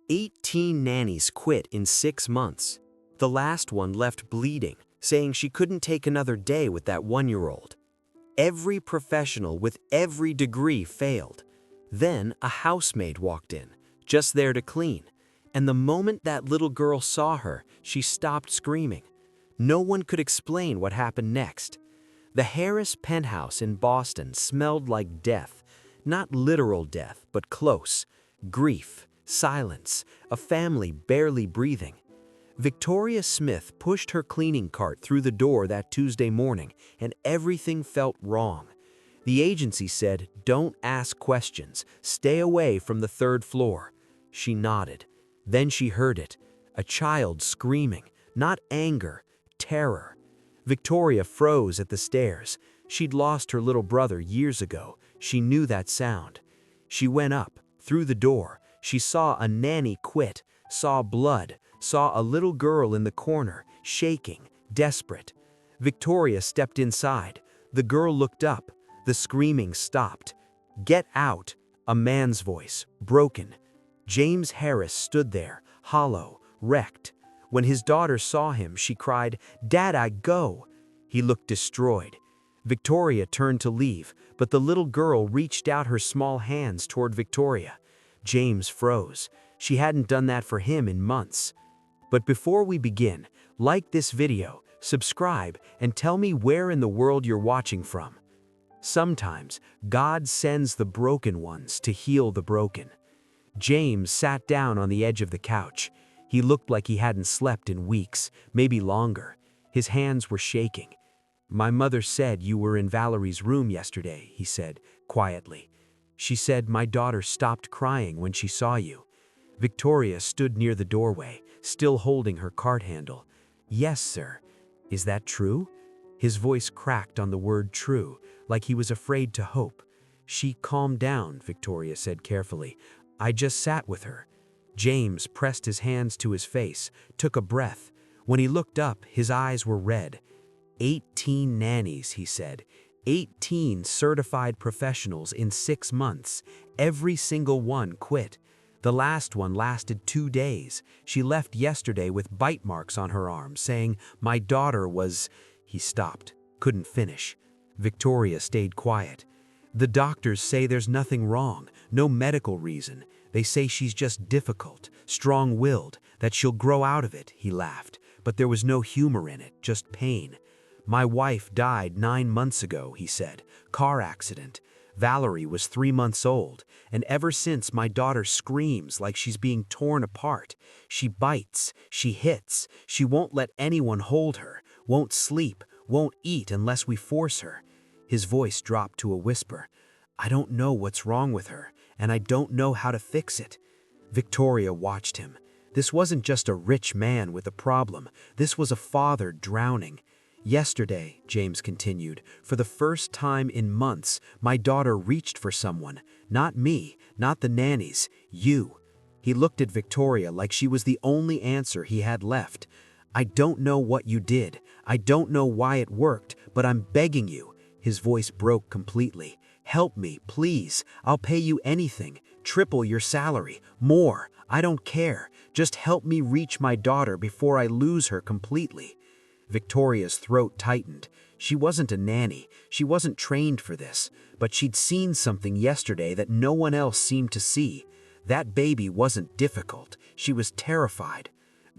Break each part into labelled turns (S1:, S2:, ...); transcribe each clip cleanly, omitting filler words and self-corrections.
S1: 18 nannies quit in 6 months. The last one left bleeding, saying she couldn't take another day with that 1-year-old. Every professional with every degree failed. Then a housemaid walked in, just there to clean. And the moment that little girl saw her, she stopped screaming. No one could explain what happened next. The Harris penthouse in Boston smelled like death. Not literal death, but close. Grief, silence, a family barely breathing. Victoria Smith pushed her cleaning cart through the door that Tuesday morning, and everything felt wrong. The agency said, "Don't ask questions. Stay away from the 3rd floor." She nodded. Then she heard it. A child screaming, not anger, terror. Victoria froze at the stairs. She'd lost her little brother years ago. She knew that sound. She went up. Through the door, she saw a nanny quit, saw blood, saw a little girl in the corner, shaking, desperate. Victoria stepped inside. The girl looked up. The screaming stopped. "Get out!" A man's voice, broken. James Harris stood there, hollow, wrecked. When his daughter saw him, she cried, "Dad, I go!" He looked destroyed. Victoria turned to leave, but the little girl reached out her small hands toward Victoria. James froze. She hadn't done that for him in months. But before we begin, like this video, subscribe, and tell me where in the world you're watching from. Sometimes, God sends the broken ones to heal the broken. James sat down on the edge of the couch. He looked like he hadn't slept in weeks, maybe longer. His hands were shaking. "My mother said you were in Valerie's room yesterday," he said, quietly. "She said my daughter stopped crying when she saw you." Victoria stood near the doorway, still holding her cart handle. "Yes, sir." "Is that true?" His voice cracked on the word true, like he was afraid to hope. "She calmed down," Victoria said carefully. "I just sat with her." James pressed his hands to his face, took a breath. When he looked up, his eyes were red. 18 nannies, he said. 18 certified professionals in 6 months. Every single one quit. The last one lasted 2 days. She left yesterday with bite marks on her arm, saying, "My daughter was..." He stopped, couldn't finish. Victoria stayed quiet. "The doctors say there's nothing wrong, no medical reason. They say she's just difficult, strong-willed, that she'll grow out of it," he laughed. But there was no humor in it, just pain. "My wife died 9 months ago," he said. "Car accident. Valerie was 3 months old, and ever since my daughter screams like she's being torn apart. She bites, she hits, she won't let anyone hold her, won't sleep, won't eat unless we force her." His voice dropped to a whisper. "I don't know what's wrong with her, and I don't know how to fix it." Victoria watched him. This wasn't just a rich man with a problem. This was a father drowning. "Yesterday," James continued, "for the first time in months, my daughter reached for someone. Not me, not the nannies, you." He looked at Victoria like she was the only answer he had left. "I don't know what you did. I don't know why it worked, but I'm begging you." His voice broke completely. "Help me, please. I'll pay you anything. Triple your salary. More. I don't care. Just help me reach my daughter before I lose her completely." Victoria's throat tightened. She wasn't a nanny. She wasn't trained for this. But she'd seen something yesterday that no one else seemed to see. That baby wasn't difficult. She was terrified.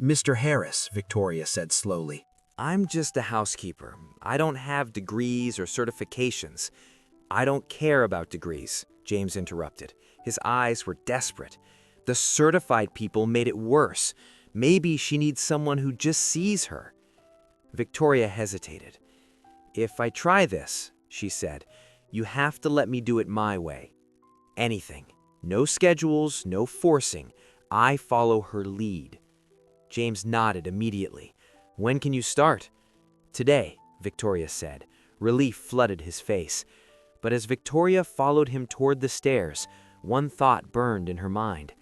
S1: "Mr. Harris," Victoria said slowly.
S2: "I'm just a housekeeper. I don't have degrees or certifications." "I don't care about degrees," James interrupted. His eyes were desperate. "The certified people made it worse. Maybe she needs someone who just sees her." Victoria hesitated. "If I try this," she said, "you have to let me do it my way. Anything. No schedules, no forcing. I follow her lead." James nodded immediately. "When can you start?" "Today," Victoria said. Relief flooded his face. But as Victoria followed him toward the stairs, one thought burned in her mind.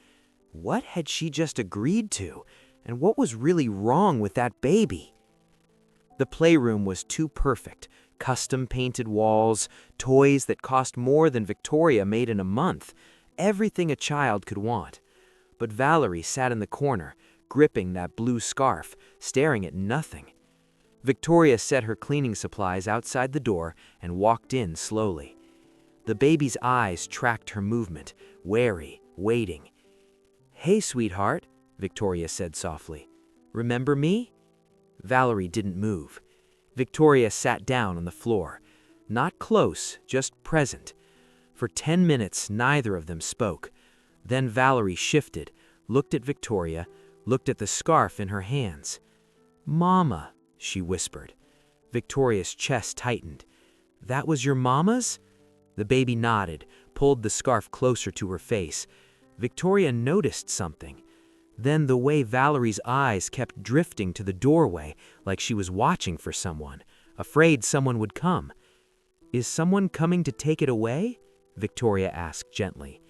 S2: What had she just agreed to? And what was really wrong with that baby? The playroom was too perfect. Custom-painted walls, toys that cost more than Victoria made in a month. Everything a child could want. but Valerie sat in the corner, gripping that blue scarf, staring at nothing. Victoria set her cleaning supplies outside the door and walked in slowly. The baby's eyes tracked her movement, wary, waiting. "Hey, sweetheart," Victoria said softly. "Remember me?" Valerie didn't move. Victoria sat down on the floor. Not close, just present. For 10 minutes, neither of them spoke. Then Valerie shifted, looked at Victoria, looked at the scarf in her hands. "Mama," she whispered. Victoria's chest tightened. "That was your mama's?" The baby nodded, pulled the scarf closer to her face. Victoria noticed something. Then the way Valerie's eyes kept drifting to the doorway, like she was watching for someone, afraid someone would come. "Is someone coming to take it away?" Victoria asked gently.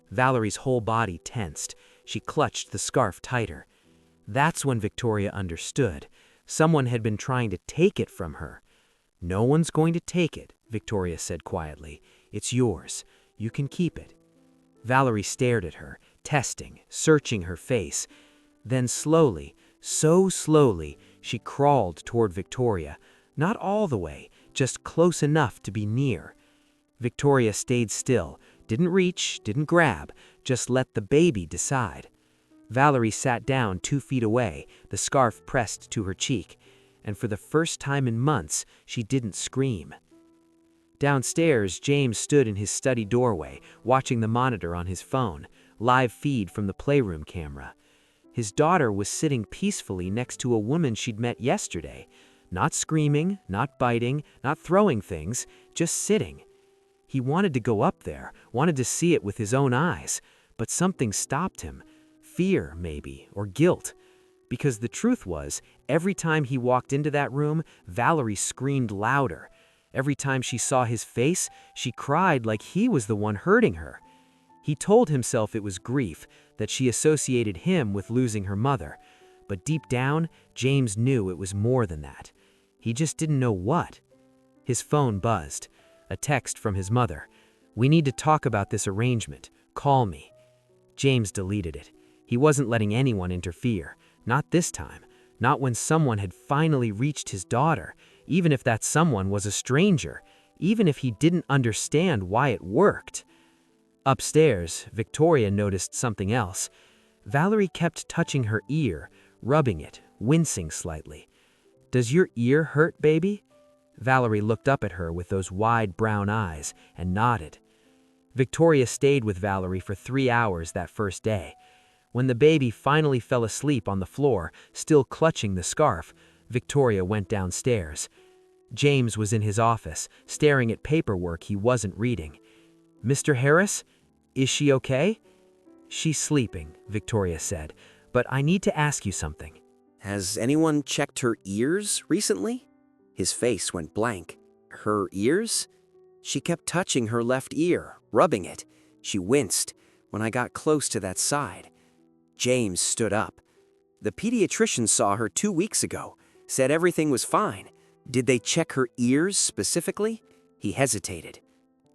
S2: Valerie's whole body tensed. She clutched the scarf tighter. That's when Victoria understood. Someone had been trying to take it from her. "No one's going to take it," Victoria said quietly. "It's yours. You can keep it." Valerie stared at her, testing, searching her face. Then slowly, so slowly, she crawled toward Victoria. Not all the way, just close enough to be near. Victoria stayed still, didn't reach, didn't grab, just let the baby decide. Valerie sat down 2 feet away, the scarf pressed to her cheek, and for the first time in months, she didn't scream. Downstairs, James stood in his study doorway, watching the monitor on his phone, live feed from the playroom camera. His daughter was sitting peacefully next to a woman she'd met yesterday, not screaming, not biting, not throwing things, just sitting. He wanted to go up there, wanted to see it with his own eyes, but something stopped him. Fear, maybe, or guilt. Because the truth was, every time he walked into that room, Valerie screamed louder. Every time she saw his face, she cried like he was the one hurting her. He told himself it was grief, that she associated him with losing her mother. But deep down, James knew it was more than that. He just didn't know what. His phone buzzed. A text from his mother. "We need to talk about this arrangement. Call me." James deleted it. He wasn't letting anyone interfere. Not this time. Not when someone had finally reached his daughter, even if that someone was a stranger, even if he didn't understand why it worked. Upstairs, Victoria noticed something else. Valerie kept touching her ear, rubbing it, wincing slightly. "Does your ear hurt, baby?" Valerie looked up at her with those wide brown eyes and nodded. Victoria stayed with Valerie for 3 hours that first day. When the baby finally fell asleep on the floor, still clutching the scarf, Victoria went downstairs. James was in his office, staring at paperwork he wasn't reading. "Mr. Harris? Is she okay?" "She's sleeping," Victoria said, "but I need to ask you something."
S1: Has anyone checked her ears recently? His face went blank. Her ears? She kept touching her left ear, rubbing it. She winced when I got close to that side. James stood up. The pediatrician saw her 2 weeks ago, said everything was fine. Did they check her ears specifically? He hesitated.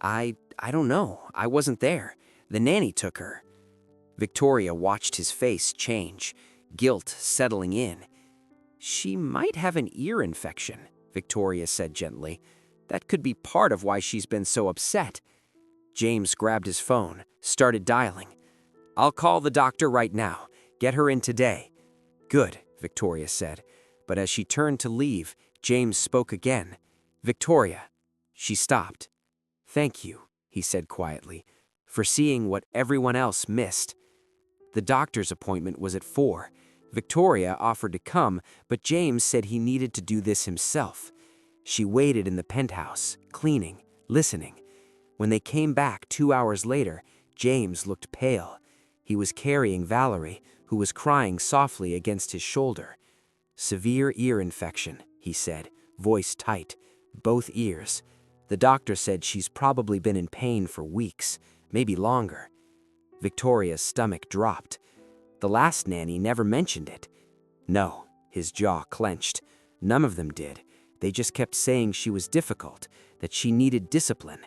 S1: I don't know. I wasn't there. The nanny took her. Victoria watched his face change, guilt settling in. She might have an ear infection, Victoria said gently. That could be part of why she's been so upset. James grabbed his phone, started dialing. "I'll call the doctor right now. Get her in today." "Good," Victoria said. But as she turned to leave, James spoke again. "Victoria." She stopped. "Thank you," he said quietly, "for seeing what everyone else missed." The doctor's appointment was at 4. Victoria offered to come, but James said he needed to do this himself. She waited in the penthouse, cleaning, listening. When they came back 2 hours later, James looked pale. He was carrying Valerie, who was crying softly against his shoulder. "Severe ear infection," he said, voice tight, both ears. "The doctor said she's probably been in pain for weeks, maybe longer." Victoria's stomach dropped. The last nanny never mentioned it. No, his jaw clenched. None of them did. They just kept saying she was difficult, that she needed discipline.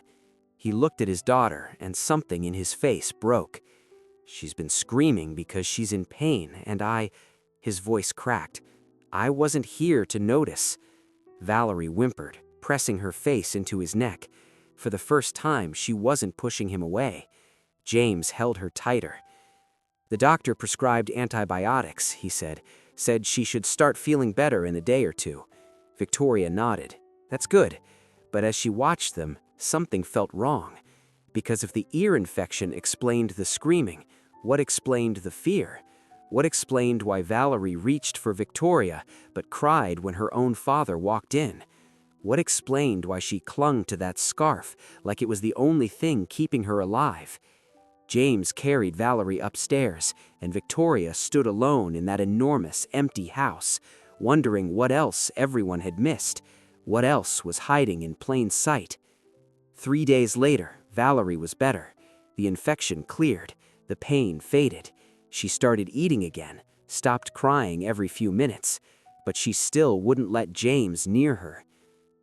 S1: He looked at his daughter, and something in his face broke. She's been screaming because she's in pain, and his voice cracked. I wasn't here to notice. Valerie whimpered, pressing her face into his neck. For the first time, she wasn't pushing him away. James held her tighter. The doctor prescribed antibiotics, he said she should start feeling better in a day or two. Victoria nodded. That's good. But as she watched them, something felt wrong. Because if the ear infection explained the screaming, what explained the fear? What explained why Valerie reached for Victoria but cried when her own father walked in? What explained why she clung to that scarf like it was the only thing keeping her alive? James carried Valerie upstairs, and Victoria stood alone in that enormous, empty house, wondering what else everyone had missed, what else was hiding in plain sight. 3 days later, Valerie was better. The infection cleared, the pain faded. She started eating again, stopped crying every few minutes, but she still wouldn't let James near her.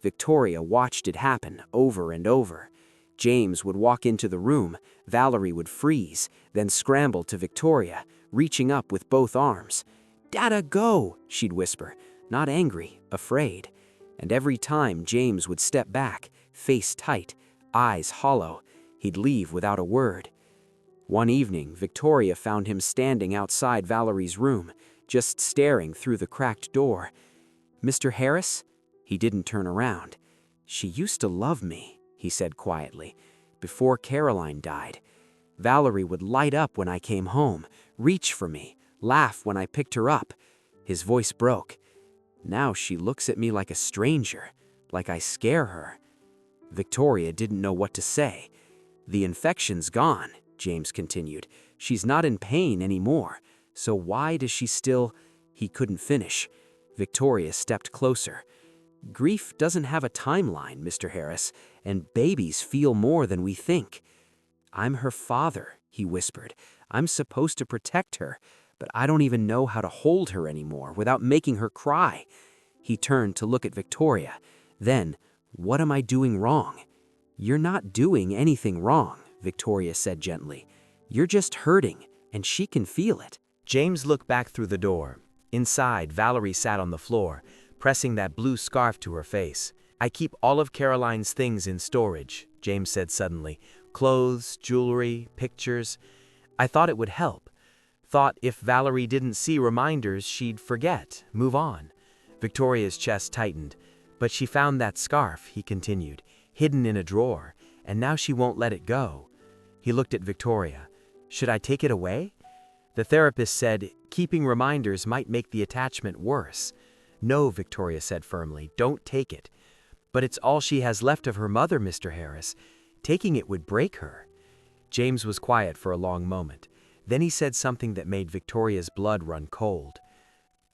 S1: Victoria watched it happen over and over. James would walk into the room, Valerie would freeze, then scramble to Victoria, reaching up with both arms. "Dada, go!" she'd whisper, not angry, afraid. And every time James would step back, face tight, eyes hollow, he'd leave without a word. One evening, Victoria found him standing outside Valerie's room, just staring through the cracked door. "Mr. Harris?" He didn't turn around. "She used to love me," he said quietly, "before Caroline died. Valerie would light up when I came home, reach for me, laugh when I picked her up." His voice broke. "Now she looks at me like a stranger, like I scare her." Victoria didn't know what to say. "The infection's gone," James continued. "She's not in pain anymore. So why does she still—" He couldn't finish. Victoria stepped closer. "Grief doesn't have a timeline, Mr. Harris, and babies feel more than we think." "I'm her father," he whispered. "I'm supposed to protect her, but I don't even know how to hold her anymore without making her cry." He turned to look at Victoria. Then, "What am I doing wrong?" "You're not doing anything wrong," Victoria said gently. "You're just hurting, and she can feel it."
S2: James looked back through the door. Inside, Valerie sat on the floor, pressing that blue scarf to her face. "I keep all of Caroline's things in storage," James said suddenly. "Clothes, jewelry, pictures. I thought it would help. Thought if Valerie didn't see reminders, she'd forget, move on." Victoria's chest tightened. "But she found that scarf," he continued, "hidden in a drawer, and now she won't let it go." He looked at Victoria. "Should I take it away?" The therapist said keeping reminders might make the attachment worse. "No," Victoria said firmly, "don't take it." "But it's all she has left of her mother, Mr. Harris. Taking it would break her." James was quiet for a long moment. Then he said something that made Victoria's blood run cold.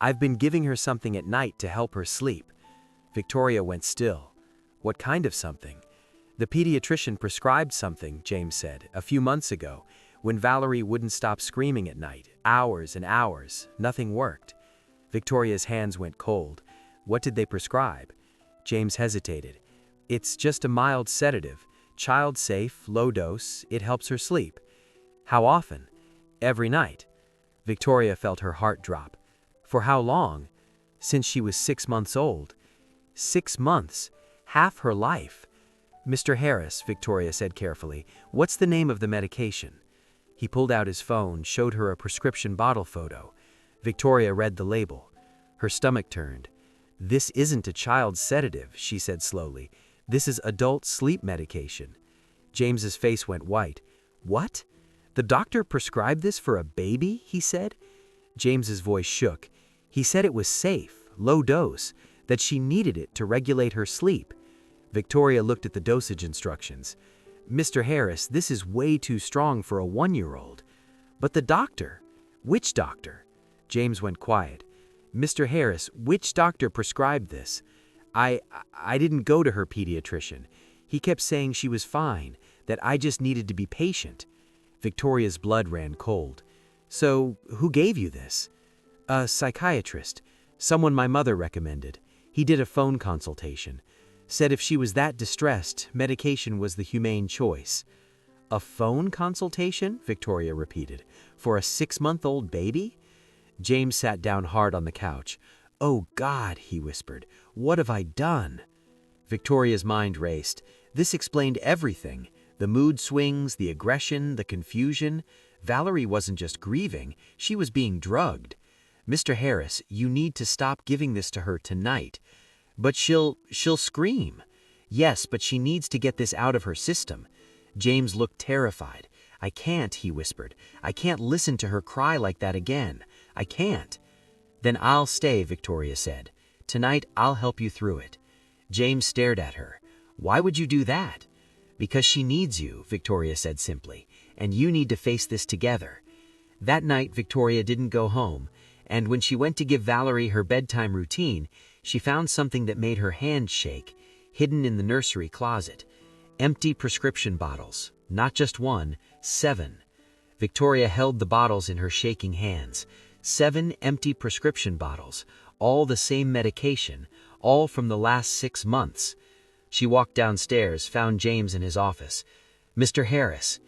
S2: "I've been giving her something at night to help her sleep." Victoria went still. "What kind of something?" "The pediatrician prescribed something," James said, "a few months ago, when Valerie wouldn't stop screaming at night, hours and hours, nothing worked." Victoria's hands went cold. "What did they prescribe?" James hesitated. "It's just a mild sedative, child-safe, low dose. It helps her sleep." "How often?" "Every night." Victoria felt her heart drop. "For how long?" "Since she was 6 months old." 6 months, half her life. "Mr. Harris," Victoria said carefully, "what's the name of the medication?" He pulled out his phone, showed her a prescription bottle photo. Victoria read the label. Her stomach turned. "This isn't a child's sedative," she said slowly. "This is adult sleep medication." James's face went white. "What? The doctor prescribed this for a baby?" he said. James's voice shook. "He said it was safe, low dose, that she needed it to regulate her sleep." Victoria looked at the dosage instructions. "Mr. Harris, this is way too strong for a 1-year-old." "But the doctor." "Which doctor?" James went quiet. "Mr. Harris, which doctor prescribed this?" I didn't go to her pediatrician. He kept saying she was fine, that I just needed to be patient." Victoria's blood ran cold. "So, who gave you this?" "A psychiatrist. Someone my mother recommended. He did a phone consultation. Said if she was that distressed, medication was the humane choice."
S1: A phone consultation? Victoria repeated. For a 6-month-old baby? James sat down hard on the couch. Oh God, he whispered. What have I done? Victoria's mind raced. This explained everything. The mood swings, the aggression, the confusion. Valerie wasn't just grieving, she was being drugged. Mr. Harris, you need to stop giving this to her tonight. But she'll scream. Yes, but she needs to get this out of her system. James looked terrified. I can't, he whispered. I can't listen to her cry like that again. I can't. Then I'll stay, Victoria said. Tonight I'll help you through it. James stared at her. Why would you do that? Because she needs you, Victoria said simply, and you need to face this together. That night, Victoria didn't go home, and when she went to give Valerie her bedtime routine, she found something that made her hands shake, hidden in the nursery closet. Empty prescription bottles, not just one, 7. Victoria held the bottles in her shaking hands. 7 empty prescription bottles, all the same medication, all from the last 6 months. She walked downstairs, found James in his office. Mr. Harris.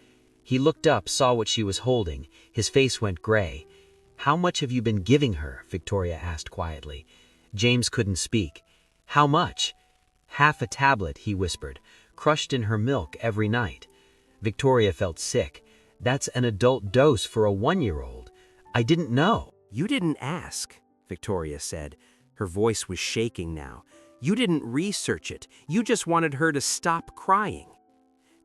S1: He looked up, saw what she was holding. His face went gray. How much have you been giving her? Victoria asked quietly. James couldn't speak. How much? Half a tablet, he whispered, crushed in her milk every night. Victoria felt sick. That's an adult dose for a 1-year-old. I didn't know.
S2: You didn't ask, Victoria said. Her voice was shaking now. You didn't research it. You just wanted her to stop crying.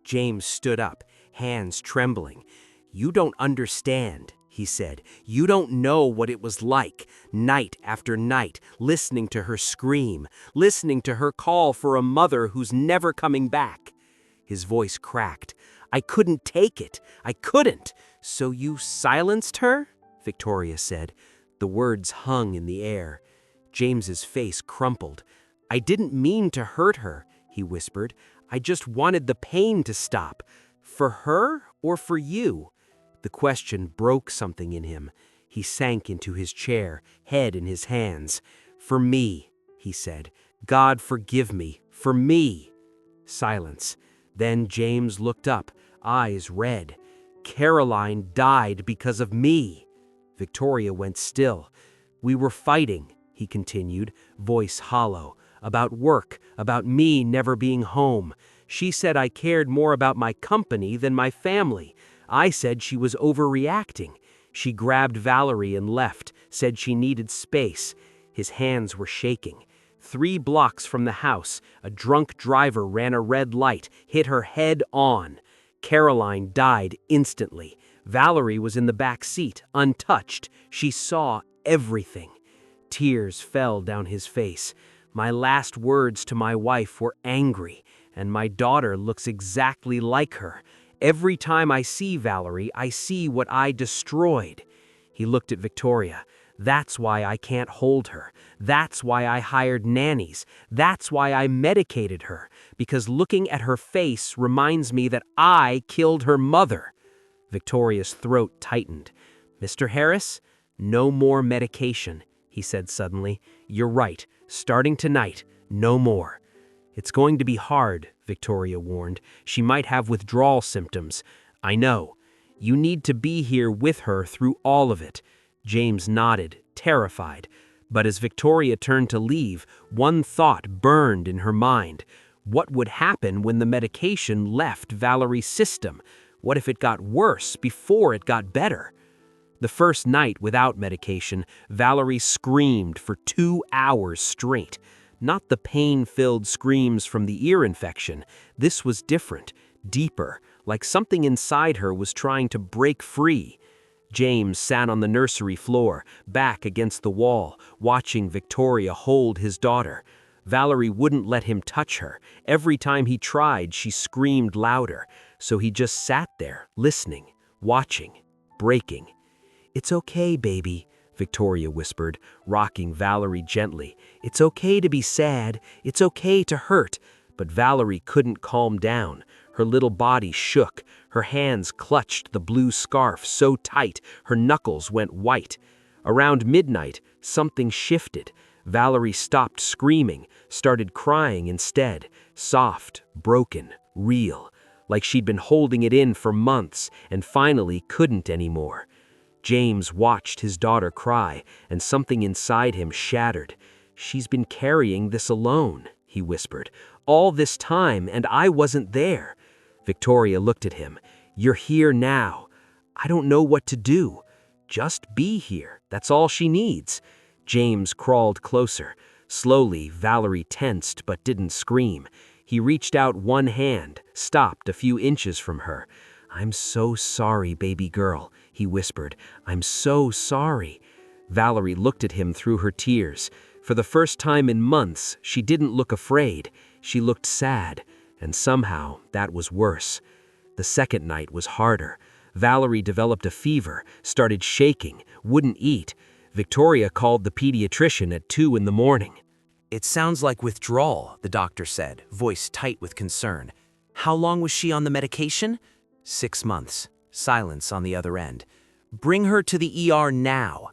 S2: James stood up, hands trembling. You don't understand, he said. You don't know what it was like, night after night, listening to her scream, listening to her call for a mother who's never coming back. His voice cracked. I couldn't take it. I couldn't. So you silenced her? Victoria said. The words hung in the air. James's face crumpled. I didn't mean to hurt her, he whispered. I just wanted the pain to stop. For her or for you? The question broke something in him. He sank into his chair, head in his hands. For me, he said. God forgive me. For me. Silence. Then James looked up, eyes red. Caroline died because of me. Victoria went still. We were fighting, he continued, voice hollow. About work, about me never being home. She said I cared more about my company than my family. I said she was overreacting. She grabbed Valerie and left, said she needed space. His hands were shaking. 3 blocks from the house, a drunk driver ran a red light, hit her head on. Caroline died instantly. Valerie was in the back seat, untouched. She saw everything. Tears fell down his face. My last words to my wife were angry, and my daughter looks exactly like her. Every time I see Valerie, I see what I destroyed. He looked at Victoria. That's why I can't hold her. That's why I hired nannies. That's why I medicated her, because looking at her face reminds me that I killed her mother. Victoria's throat tightened. Mr. Harris, no more medication, he said suddenly. You're right. Starting tonight, no more. It's going to be hard, Victoria warned. She might have withdrawal symptoms. I know. You need to be here with her through all of it. James nodded, terrified. But as Victoria turned to leave, one thought burned in her mind. What would happen when the medication left Valerie's system? What if it got worse before it got better? The first night without medication, Valerie screamed for 2 hours straight. Not the pain-filled screams from the ear infection. This was different, deeper, like something inside her was trying to break free. James sat on the nursery floor, back against the wall, watching Victoria hold his daughter. Valerie wouldn't let him touch her. Every time he tried, she screamed louder. So he just sat there, listening, watching, breaking. It's okay, baby, Victoria whispered, rocking Valerie gently. It's okay to be sad. It's okay to hurt. But Valerie couldn't calm down. Her little body shook. Her hands clutched the blue scarf so tight, her knuckles went white. Around midnight, something shifted. Valerie stopped screaming, started crying instead. Soft, broken, real.
S3: like she'd been holding it in for months and finally couldn't anymore. James watched his daughter cry, and something inside him shattered. "She's been carrying this alone," he whispered, "all this time, and I wasn't there." Victoria looked at him. "You're here now. I don't know what to do. Just be here. That's all she needs." James crawled closer. Slowly, Valerie tensed but didn't scream. He reached out one hand, stopped a few inches from her. "I'm so sorry, baby girl," he whispered. "I'm so sorry." Valerie looked at him through her tears. For the first time in months, she didn't look afraid. She looked sad, and somehow that was worse. The second night was harder. Valerie developed a fever, started shaking, wouldn't eat. Victoria called the pediatrician at 2 in the morning.
S1: "It sounds like withdrawal," the doctor said, voice tight with concern. "How long was she on the medication?" 6 months. Silence on the other end. "Bring her to the ER now."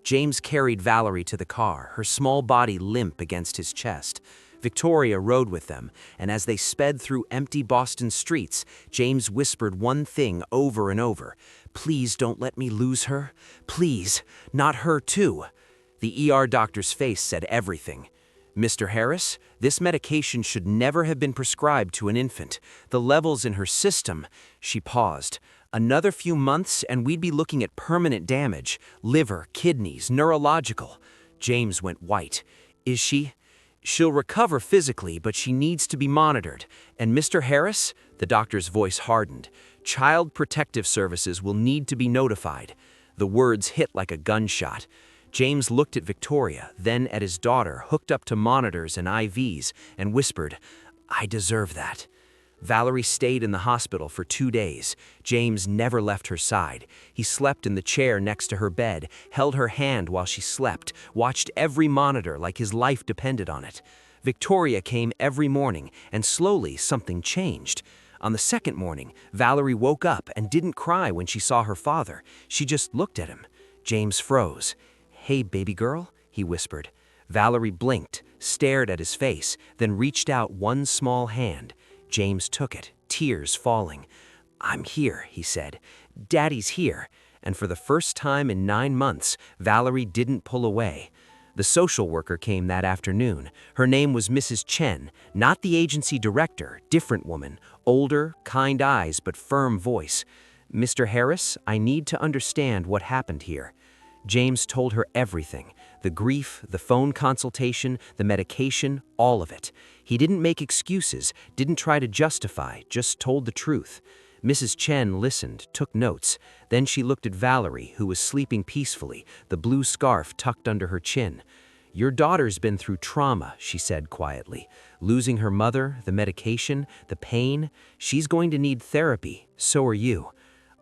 S1: James carried Valerie to the car, her small body limp against his chest. Victoria rode with them, and as they sped through empty Boston streets, James whispered one thing over and over. "Please don't let me lose her. Please, not her too." The ER doctor's face said everything. "Mr. Harris, this medication should never have been prescribed to an infant. The levels in her system—" She paused. "Another few months and we'd be looking at permanent damage. Liver, kidneys, neurological." James went white. "Is she—" "She'll recover physically, but she needs to be monitored. And Mr. Harris," the doctor's voice hardened, "Child Protective Services will need to be notified." The words hit like a gunshot. James looked at Victoria, then at his daughter, hooked up to monitors and IVs, and whispered, "I deserve that." Valerie stayed in the hospital for 2 days. James never left her side. He slept in the chair next to her bed, held her hand while she slept, watched every monitor like his life depended on it. Victoria came every morning, and slowly something changed. On the second morning, Valerie woke up and didn't cry when she saw her father. She just looked at him. James froze. "Hey, baby girl," he whispered. Valerie blinked, stared at his face, then reached out one small hand. James took it, tears falling. "I'm here," he said. "Daddy's here." And for the first time in 9 months, Valerie didn't pull away. The social worker came that afternoon. Her name was Mrs. Chen, not the agency director, different woman, older, kind eyes but firm voice. "Mr. Harris, I need to understand what happened here." James told her everything, the grief, the phone consultation, the medication, all of it. He didn't make excuses, didn't try to justify, just told the truth. Mrs. Chen listened, took notes. Then she looked at Valerie, who was sleeping peacefully, the blue scarf tucked under her chin. "Your daughter's been through trauma," she said quietly. "Losing her mother, the medication, the pain. She's going to need therapy, so are you."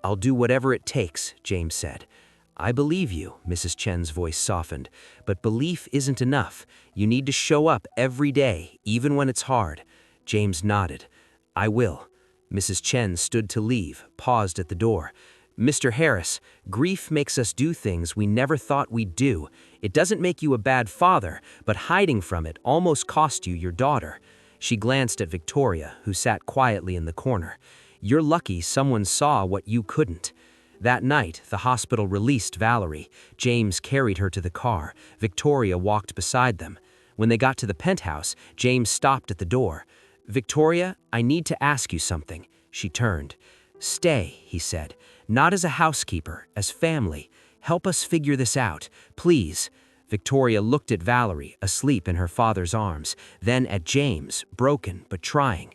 S1: "I'll do whatever it takes," James said. "I believe you," Mrs. Chen's voice softened, "but belief isn't enough. You need to show up every day, even when it's hard." James nodded. "I will." Mrs. Chen stood to leave, paused at the door. "Mr. Harris, grief makes us do things we never thought we'd do. It doesn't make you a bad father, but hiding from it almost cost you your daughter." She glanced at Victoria, who sat quietly in the corner. "You're lucky someone saw what you couldn't." That night, the hospital released Valerie. James carried her to the car. Victoria walked beside them. When they got to the penthouse, James stopped at the door. "Victoria, I need to ask you something." She turned. "Stay," he said. "Not as a housekeeper, as family. Help us figure this out, please." Victoria looked at Valerie, asleep in her father's arms, then at James, broken but trying.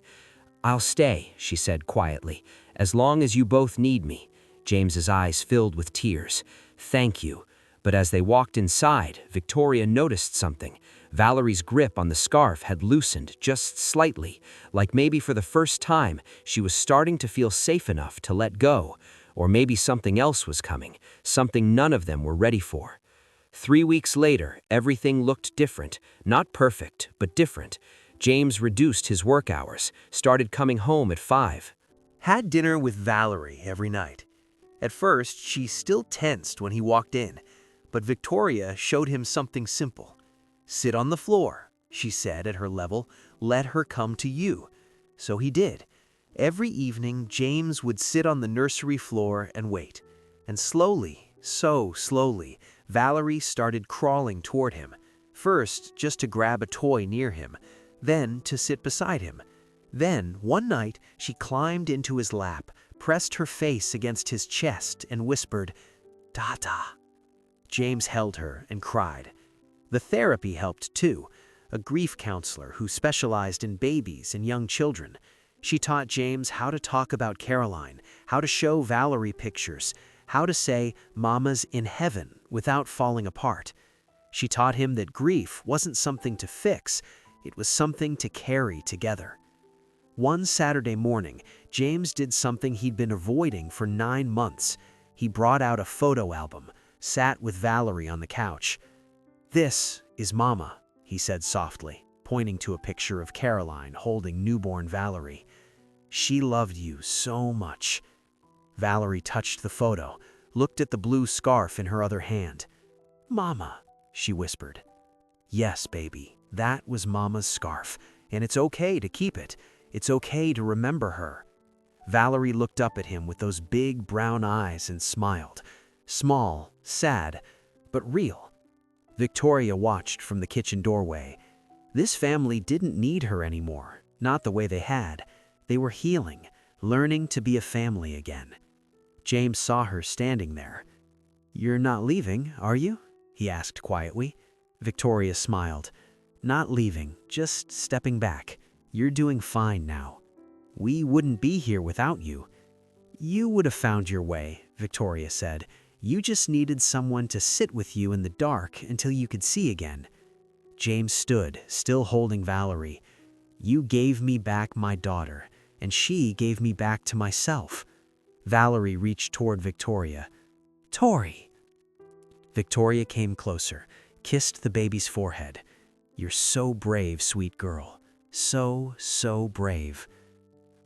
S1: "I'll stay," she said quietly, "as long as you both need me." James's eyes filled with tears. "Thank you." But as they walked inside, Victoria noticed something. Valerie's grip on the scarf had loosened just slightly, like maybe for the first time she was starting to feel safe enough to let go. Or maybe something else was coming, something none of them were ready for. 3 weeks later, everything looked different. Not perfect, but different. James reduced his work hours, started coming home at 5. Had dinner with Valerie every night. At first, she still tensed when he walked in, but Victoria showed him something simple. "Sit on the floor," she said at her level. "Let her come to you." So he did. Every evening, James would sit on the nursery floor and wait. And slowly, so slowly, Valerie started crawling toward him. First, just to grab a toy near him, then to sit beside him. Then, one night, she climbed into his lap, pressed her face against his chest, and whispered, "Dada." James held her and cried. The therapy helped too, a grief counselor who specialized in babies and young children. She taught James how to talk about Caroline, how to show Valerie pictures, how to say "Mama's in heaven" without falling apart. She taught him that grief wasn't something to fix, it was something to carry together. One Saturday morning, James did something he'd been avoiding for 9 months. He brought out a photo album, sat with Valerie on the couch. "This is Mama," he said softly, pointing to a picture of Caroline holding newborn Valerie. "She loved you so much." Valerie touched the photo, looked at the blue scarf in her other hand. "Mama," she whispered. "Yes, baby, that was Mama's scarf, and it's okay to keep it. It's okay to remember her." Valerie looked up at him with those big brown eyes and smiled. Small, sad, but real. Victoria watched from the kitchen doorway. This family didn't need her anymore, not the way they had. They were healing, learning to be a family again. James saw her standing there. "You're not leaving, are you?" he asked quietly. Victoria smiled. "Not leaving, just stepping back. You're doing fine now. We wouldn't be here without you." "You would have found your way," Victoria said. "You just needed someone to sit with you in the dark until you could see again." James stood, still holding Valerie. "You gave me back my daughter, and she gave me back to myself." Valerie reached toward Victoria. "Tori!" Victoria came closer, kissed the baby's forehead. "You're so brave, sweet girl. So, so brave."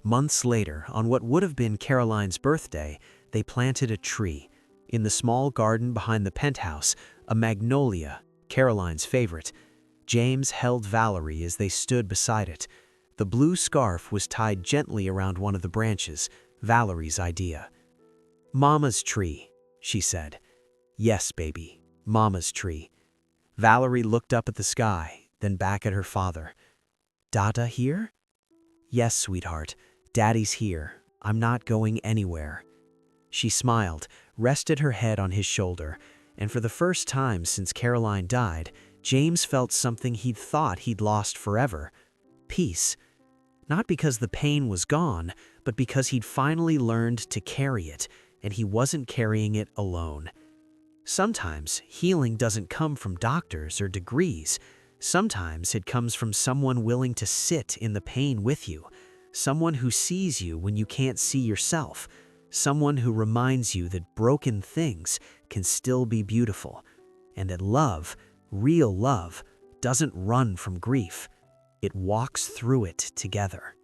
S1: Months later, on what would have been Caroline's birthday, they planted a tree. In the small garden behind the penthouse, a magnolia, Caroline's favorite. James held Valerie as they stood beside it. The blue scarf was tied gently around one of the branches, Valerie's idea. "Mama's tree," she said. "Yes, baby, Mama's tree." Valerie looked up at the sky, then back at her father. "Dada here?" "Yes, sweetheart, Daddy's here. I'm not going anywhere." She smiled, rested her head on his shoulder, and for the first time since Caroline died, James felt something he'd thought he'd lost forever. Peace. Not because the pain was gone, but because he'd finally learned to carry it, and he wasn't carrying it alone. Sometimes healing doesn't come from doctors or degrees. Sometimes it comes from someone willing to sit in the pain with you, someone who sees you when you can't see yourself, someone who reminds you that broken things can still be beautiful, and that love, real love, doesn't run from grief. It walks through it together.